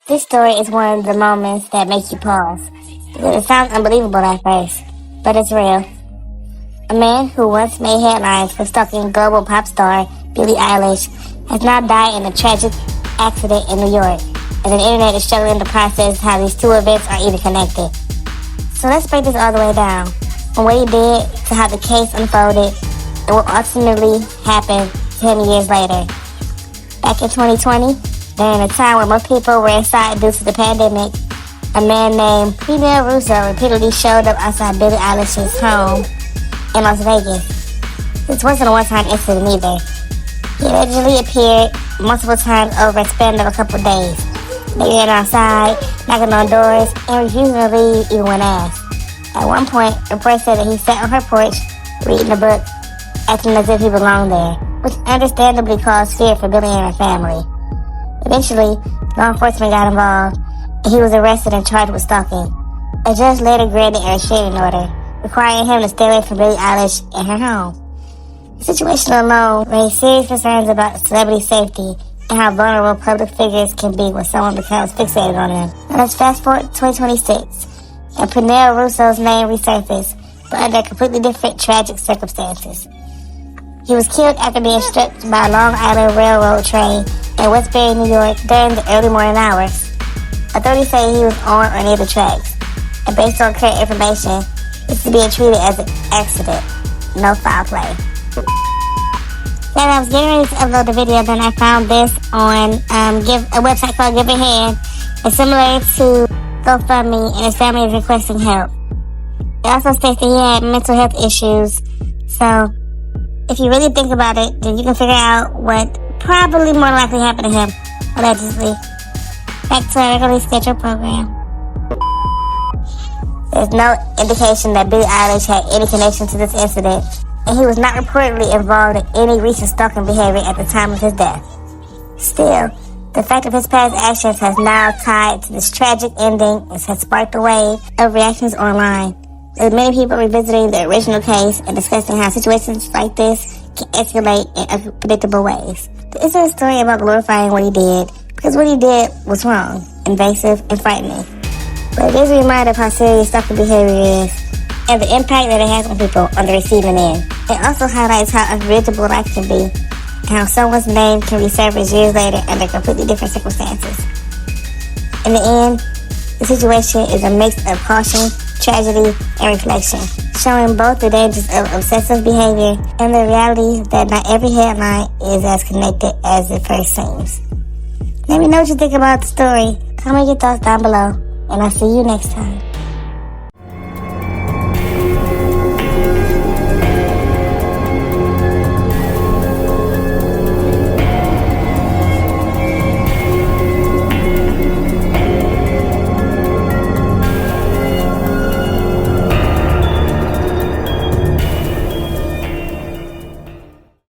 This story is one of the moments that make you pause. Because it sounds unbelievable at first, but it's real. A man who once made headlines for stalking global pop star Billie Eilish has now died in a tragic accident in New York, and the internet is struggling to process how these two events are even connected. So let's break this all the way down, from what he did to how the case unfolded and what ultimately happened 10 years later. Back in 2020, during a time when most people were inside due to the pandemic, a man named Prenell Rousseau repeatedly showed up outside Billie Eilish's home in Las Vegas. This wasn't a one-time incident either. He allegedly appeared multiple times over a span of a couple days. They ran outside, knocking on doors, and refusing to leave even when asked. At one point, reports said that he sat on her porch, reading a book, acting as if he belonged there, which understandably caused fear for Billie and her family. Eventually, law enforcement got involved, and he was arrested and charged with stalking. A judge later granted a restraining order, requiring him to stay away from Billie Eilish and her home. The situation alone raised serious concerns about celebrity safety and how vulnerable public figures can be when someone becomes fixated on them. Now let's fast forward to 2026, and Prenell Rousseau's name resurfaced, but under completely different tragic circumstances. He was killed after being struck by a Long Island Railroad train in Westbury, New York during the early morning hours. Authorities say he was on or near the tracks, and based on current information, this is being treated as an accident, no foul play. I was getting ready to upload the video, then I found this on a website called Give a Hand. It's similar to GoFundMe, and his family is requesting help. It also states that he had mental health issues, so if you really think about it, then you can figure out what probably more likely happened to him, allegedly. Back to our regularly scheduled program. There's no indication that Billie Eilish had any connection to this incident, and he was not reportedly involved in any recent stalking behavior at the time of his death. Still, the fact of his past actions has now tied to this tragic ending and has sparked a wave of reactions online, with many people revisiting the original case and discussing how situations like this can escalate in unpredictable ways. This is a story about glorifying what he did, because what he did was wrong, invasive, and frightening. But it is a reminder of how serious stalking behavior is, and the impact that it has on people on the receiving end. It also highlights how unpredictable life can be, and how someone's name can resurface years later under completely different circumstances. In the end, the situation is a mix of caution, tragedy, and reflection, showing both the dangers of obsessive behavior and the reality that not every headline is as connected as it first seems. Let me know what you think about the story. Comment your thoughts down below, and I'll see you next time.